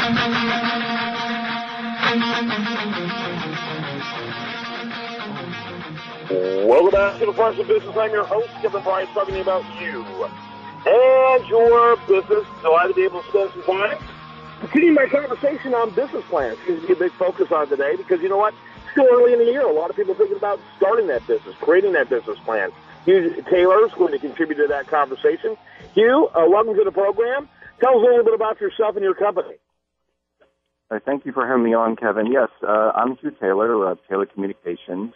Welcome back to the Flash of Business. I'm your host, Kevin Bryce, talking about you and your business. Delighted to be able to spend some time continuing my conversation on business plans. Seems to be a big focus on today because you know what? Still early in the year. A lot of people thinking about starting that business, creating that business plan. Hugh Taylor is going to contribute to that conversation. Hugh, welcome to the program. Tell us a little bit about yourself and your company. Thank you for having me on, Kevin. Yes, I'm Hugh Taylor, Taylor Communications.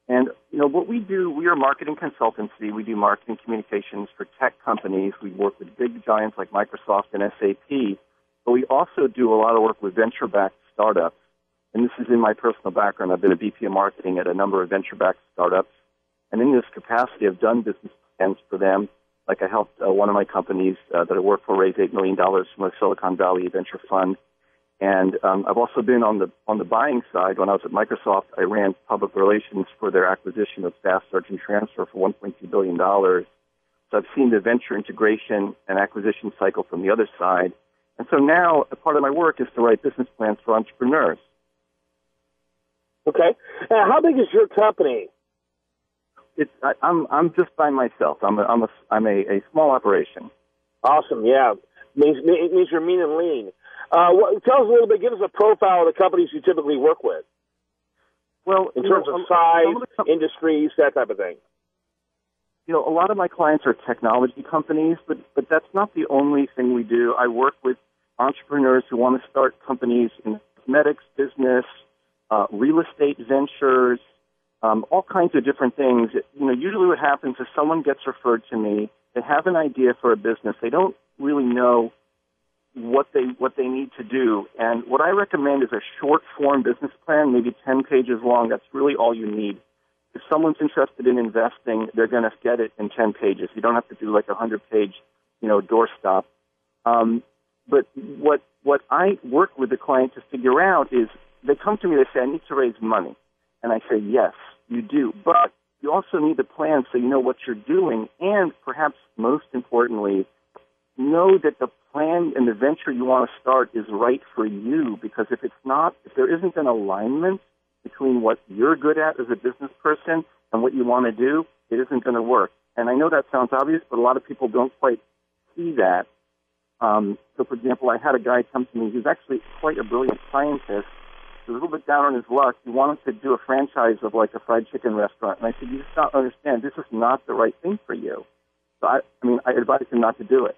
And, you know, what we do, we are a marketing consultancy. We do marketing communications for tech companies. We work with big giants like Microsoft and SAP. But we also do a lot of work with venture-backed startups. And this is in my personal background. I've been a VP of marketing at a number of venture-backed startups. And in this capacity, I've done business plans for them. Like I helped one of my companies that I work for raise $8 million from a Silicon Valley venture fund. And I've also been on the buying side. When I was at Microsoft, I ran public relations for their acquisition of Fast Search and Transfer for $1.2 billion. So I've seen the venture integration and acquisition cycle from the other side. And so now a part of my work is to write business plans for entrepreneurs. Okay. How big is your company? I'm just by myself. I'm a small operation. Awesome. Yeah. It means you're mean and lean. Tell us a little bit, give us a profile of the companies you typically work with. Well, in terms of size, industries, that type of thing. You know, a lot of my clients are technology companies, but that's not the only thing we do. I work with entrepreneurs who want to start companies in cosmetics business, real estate ventures, all kinds of different things. You know, usually what happens is someone gets referred to me, they have an idea for a business, they don't really know what they need to do. And what I recommend is a short-form business plan, maybe 10 pages long. That's really all you need. If someone's interested in investing, they're going to get it in 10 pages. You don't have to do like a 100-page, doorstop. But what I work with the client to figure out is they come to me, they say, I need to raise money. And I say, yes, you do. But you also need a plan so you know what you're doing. And perhaps most importantly, know that the plan and the venture you want to start is right for you, because if there isn't an alignment between what you're good at as a business person and what you want to do, it isn't going to work. And I know that sounds obvious, but a lot of people don't quite see that. So, for example, I had a guy come to me who's actually quite a brilliant scientist. He was a little bit down on his luck. He wanted to do a franchise of like a fried chicken restaurant. And I said, you just don't understand. This is not the right thing for you. So, I advise him not to do it.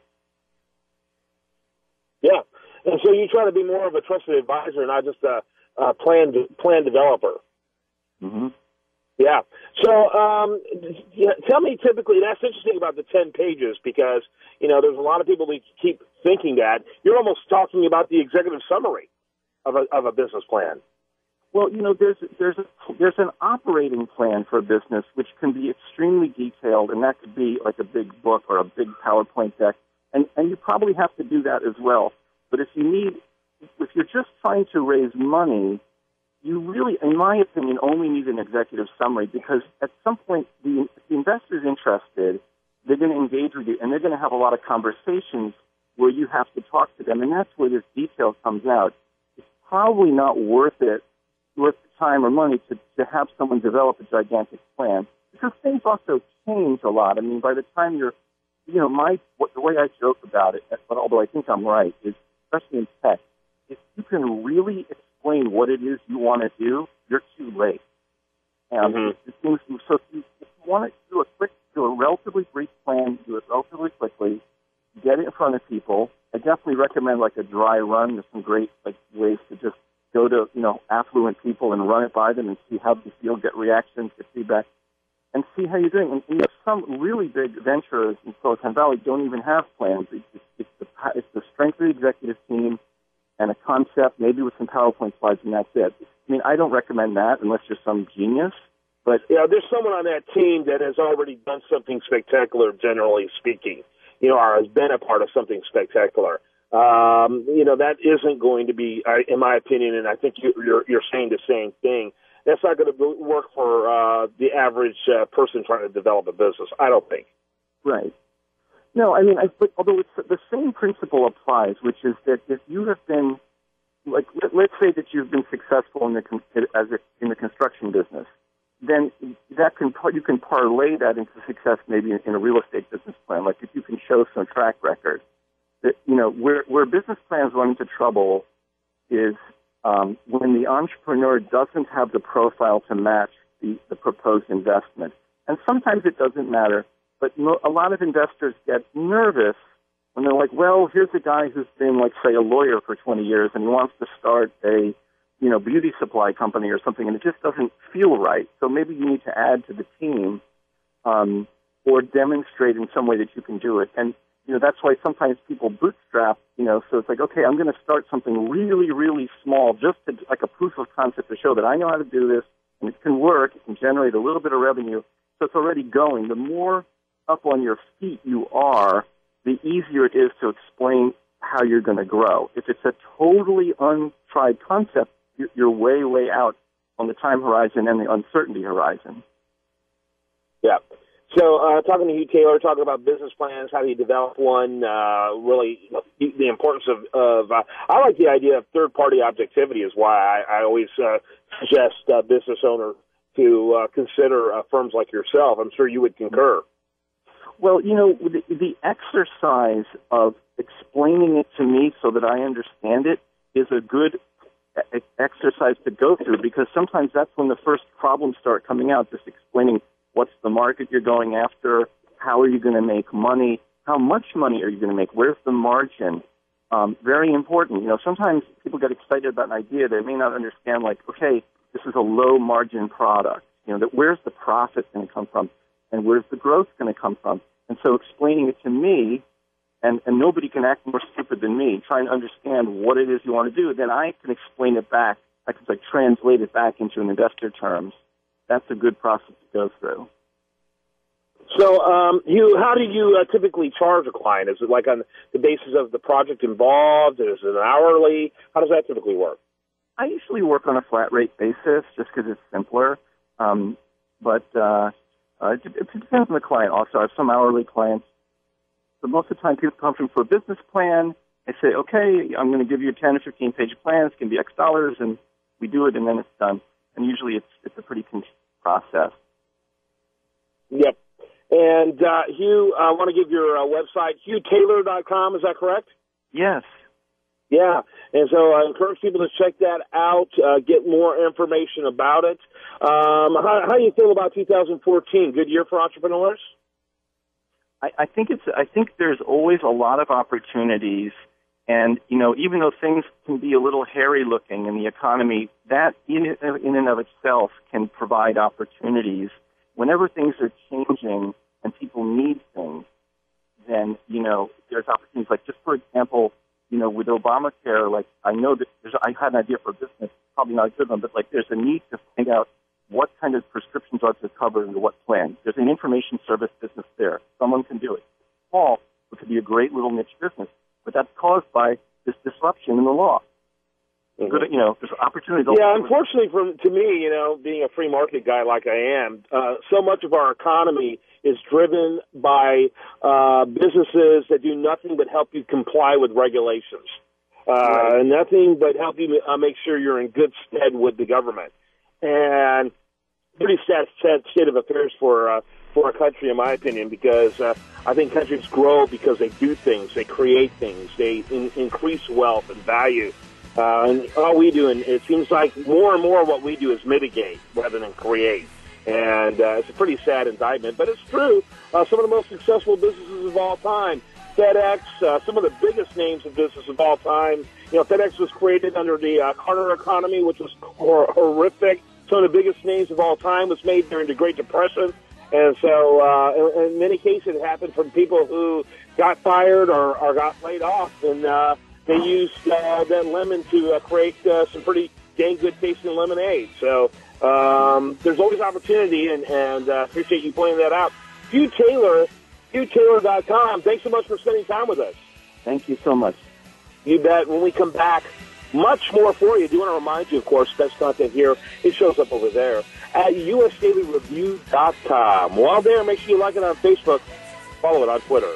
Yeah, and so you try to be more of a trusted advisor, not just a plan developer. Mm-hmm. Yeah. So tell me typically, that's interesting about the 10 pages because, there's a lot of people who keep thinking that. You're almost talking about the executive summary of a business plan. Well, there's an operating plan for a business which can be extremely detailed, and that could be like a big book or a big PowerPoint deck. And you probably have to do that as well. But if you're just trying to raise money, you really, in my opinion, only need an executive summary, because at some point, if the investor's interested, they're going to engage with you, and they're going to have a lot of conversations where you have to talk to them, and that's where this detail comes out. It's probably not worth the time or money to have someone develop a gigantic plan, because things also change a lot. I mean, by the time you're the way I joke about it, but although I think I'm right, is especially in tech, if you can really explain what it is you want to do, you're too late. And so if you want to do a relatively brief plan, do it relatively quickly, get it in front of people. I definitely recommend like a dry run. There's some great ways to just go to affluent people and run it by them and see how they feel, get reactions, get feedback, and see how you're doing. And some really big ventures in Silicon Valley don't even have plans. It's the strength of the executive team and a concept, maybe with some PowerPoint slides, and that's it. I mean, I don't recommend that unless you're some genius. But there's someone on that team that has already done something spectacular, generally speaking, or has been a part of something spectacular. That isn't going to be, in my opinion, and I think you're saying the same thing. That's not going to work for the average person trying to develop a business, I don't think. Right. No, I mean, although it's the same principle applies, which is that if you have been let's say that you've been successful in the construction business, then you can parlay that into success maybe in a real estate business plan. Like if you can show some track record, that where business plans run into trouble is when the entrepreneur doesn't have the profile to match the proposed investment. And sometimes it doesn't matter, but a lot of investors get nervous when they're like, well, here's a guy who's been, like, say, a lawyer for 20 years, and he wants to start a, beauty supply company or something, and it just doesn't feel right. So maybe you need to add to the team or demonstrate in some way that you can do it. And, that's why sometimes people bootstrap, so it's like, okay, I'm going to start something really, really small, just to, like a proof of concept to show that I know how to do this, and it can work, it can generate a little bit of revenue, so it's already going. The more up on your feet you are, the easier it is to explain how you're going to grow. If it's a totally untried concept, you're way, way out on the time horizon and the uncertainty horizon. Yeah. So talking to Hugh Taylor, talking about business plans, how do you develop one, really the importance of I like the idea of third-party objectivity is why I always suggest business owners to consider firms like yourself. I'm sure you would concur. Well, the exercise of explaining it to me so that I understand it is a good exercise to go through, because sometimes that's when the first problems start coming out, just explaining what's the market you're going after, how are you going to make money, how much money are you going to make, where's the margin. Very important. Sometimes people get excited about an idea. They may not understand, like, okay, this is a low-margin product. Where's the profit going to come from? And where's the growth going to come from? And so explaining it to me, and nobody can act more stupid than me, trying to understand what it is you want to do, then I can explain it back. I can translate it back into an investor terms. That's a good process to go through. So, Hugh, how do you typically charge a client? Is it like on the basis of the project involved? Is it an hourly? How does that typically work? I usually work on a flat rate basis just because it's simpler. But it depends on the client also. I have some hourly clients. But most of the time people come from for a business plan. I say, okay, I'm going to give you a 10 or 15-page plan. It's going to be X dollars, and we do it, and then it's done. And usually it's a pretty continuous process. Yep. And, Hugh, I want to give your website, HughTaylor.com. Is that correct? Yes. Yeah, and so I encourage people to check that out, get more information about it. How do you feel about 2014? Good year for entrepreneurs? I think there's always a lot of opportunities, and even though things can be a little hairy looking in the economy, that in and of itself can provide opportunities. Whenever things are changing and people need things, then there's opportunities. Like, just for example, with Obamacare, like, I know that I had an idea for a business, probably not a good one, but like there's a need to find out what kind of prescription drugs are covered under what plan. There's an information service business there. Someone can do it. Small, it could be a great little niche business, but that's caused by this disruption in the law. Mm-hmm. Good, there's opportunities. Yeah, unfortunately, to me, being a free market guy like I am, so much of our economy is driven by businesses that do nothing but help you comply with regulations. Right. Nothing but help you make sure you're in good stead with the government. And pretty sad state of affairs for a country, in my opinion, because I think countries grow because they do things, they create things, they increase wealth and value. And all we do, and it seems like more and more what we do is mitigate rather than create. And it's a pretty sad indictment, but it's true. Some of the most successful businesses of all time, FedEx, some of the biggest names of business of all time. FedEx was created under the Carter economy, which was horrific. Some of the biggest names of all time was made during the Great Depression. And so in many cases it happened from people who got fired or got laid off. And they used that lemon to create some pretty dang good tasting lemonade. So there's always opportunity, and appreciate you pointing that out. Hugh Taylor, HughTaylor.com. Thanks so much for spending time with us. Thank you so much. You bet. When we come back, much more for you. I do want to remind you, of course, best content here, it shows up over there at usdailyreview.com. While there, make sure you like it on Facebook, follow it on Twitter.